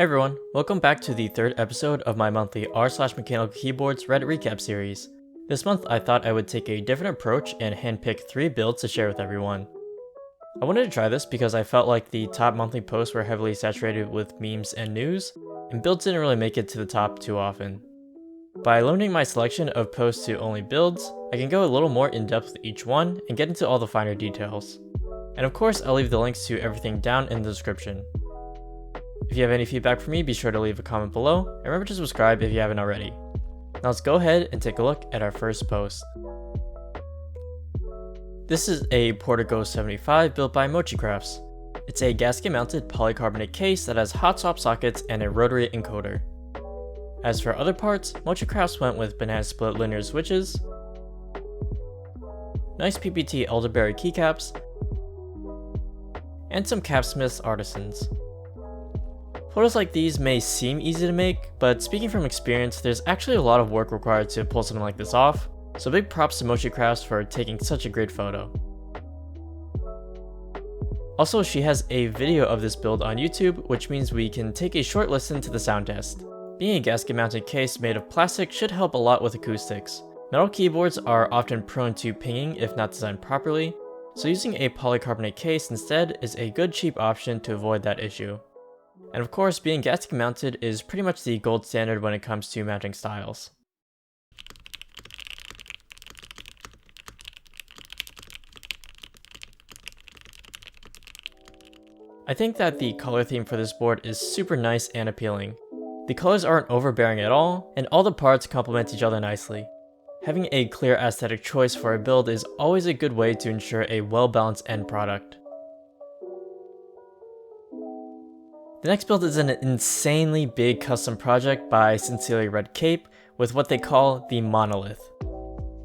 Hey everyone, welcome back to the third episode of my monthly r/MechanicalKeyboards Reddit recap series. This month I thought I would take a different approach and handpick 3 builds to share with everyone. I wanted to try this because I felt like the top monthly posts were heavily saturated with memes and news, and builds didn't really make it to the top too often. By limiting my selection of posts to only builds, I can go a little more in depth with each one and get into all the finer details. And of course I'll leave the links to everything down in the description. If you have any feedback for me, be sure to leave a comment below, and remember to subscribe if you haven't already. Now let's go ahead and take a look at our first post. This is a Portico 75 built by Mochi Crafts. It's a gasket mounted polycarbonate case that has hot swap sockets and a rotary encoder. As for other parts, Mochi Crafts went with banana split linear switches, nice PPT elderberry keycaps, and some Capsmith's artisans. Photos like these may seem easy to make, but speaking from experience, there's actually a lot of work required to pull something like this off, so big props to Mochi Crafts for taking such a great photo. Also, she has a video of this build on YouTube, which means we can take a short listen to the sound test. Being a gasket mounted case made of plastic should help a lot with acoustics. Metal keyboards are often prone to pinging if not designed properly, so using a polycarbonate case instead is a good cheap option to avoid that issue. And of course, being gasket mounted is pretty much the gold standard when it comes to mounting styles. I think that the color theme for this board is super nice and appealing. The colors aren't overbearing at all, and all the parts complement each other nicely. Having a clear aesthetic choice for a build is always a good way to ensure a well-balanced end product. The next build is an insanely big custom project by sincerelyredcape with what they call the Monolith.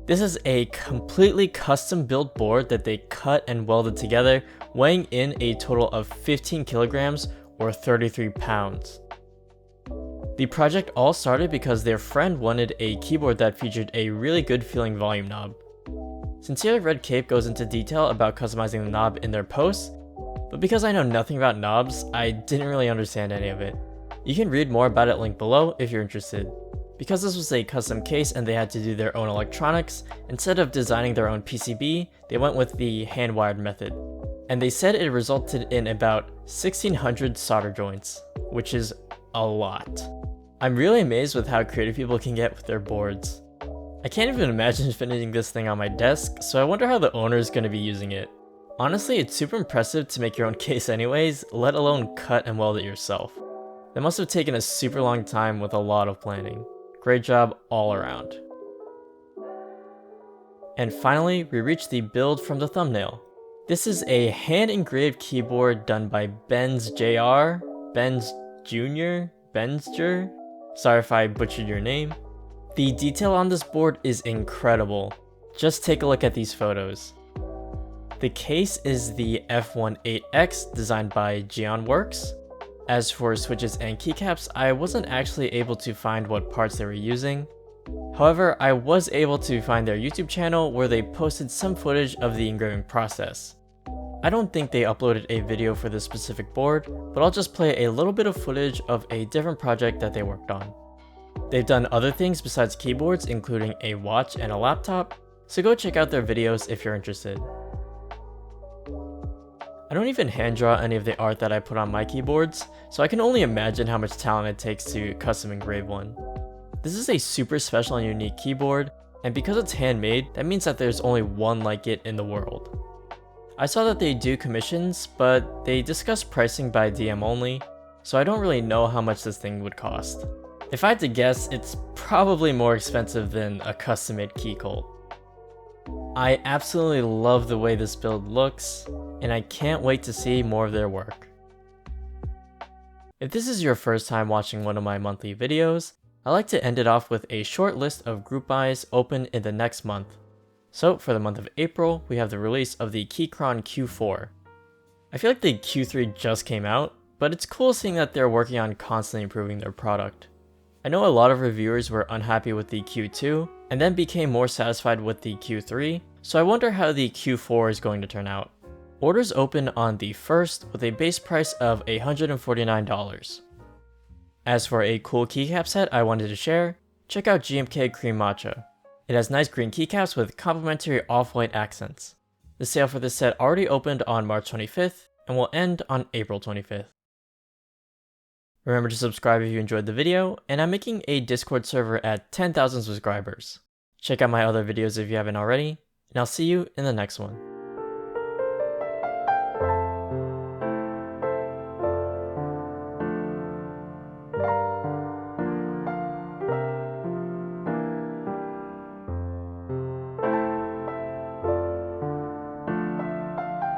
This is a completely custom built board that they cut and welded together, weighing in a total of 15 kilograms or 33 pounds. The project all started because their friend wanted a keyboard that featured a really good feeling volume knob. sincerelyredcape goes into detail about customizing the knob in their posts, but because I know nothing about knobs, I didn't really understand any of it. You can read more about it linked below if you're interested. Because this was a custom case and they had to do their own electronics, instead of designing their own PCB, they went with the hand-wired method. And they said it resulted in about 1,600 solder joints, which is a lot. I'm really amazed with how creative people can get with their boards. I can't even imagine finishing this thing on my desk, so I wonder how the owner is going to be using it. Honestly, it's super impressive to make your own case anyways, let alone cut and weld it yourself. That must have taken a super long time with a lot of planning. Great job all around. And finally, we reach the build from the thumbnail. This is a hand-engraved keyboard done by BenzJr, BenzJr? Sorry if I butchered your name. The detail on this board is incredible. Just take a look at these photos. The case is the F18X designed by GeonWorks. As for switches and keycaps, I wasn't actually able to find what parts they were using. However, I was able to find their YouTube channel where they posted some footage of the engraving process. I don't think they uploaded a video for this specific board, but I'll just play a little bit of footage of a different project that they worked on. They've done other things besides keyboards, including a watch and a laptop, so go check out their videos if you're interested. I don't even hand draw any of the art that I put on my keyboards, so I can only imagine how much talent it takes to custom engrave one. This is a super special and unique keyboard, and because it's handmade, that means that there's only one like it in the world. I saw that they do commissions, but they discuss pricing by DM only, so I don't really know how much this thing would cost. If I had to guess, it's probably more expensive than a custom-made key colt. I absolutely love the way this build looks, and I can't wait to see more of their work. If this is your first time watching one of my monthly videos, I like to end it off with a short list of group buys open in the next month. So for the month of April, we have the release of the Keychron Q4. I feel like the Q3 just came out, but it's cool seeing that they're working on constantly improving their product. I know a lot of reviewers were unhappy with the Q2, and then became more satisfied with the Q3, so I wonder how the Q4 is going to turn out. Orders open on the 1st with a base price of $149. As for a cool keycap set I wanted to share, check out GMK Cream Matcha. It has nice green keycaps with complementary off-white accents. The sale for this set already opened on March 25th and will end on April 25th. Remember to subscribe if you enjoyed the video, and I'm making a Discord server at 10,000 subscribers. Check out my other videos if you haven't already, and I'll see you in the next one.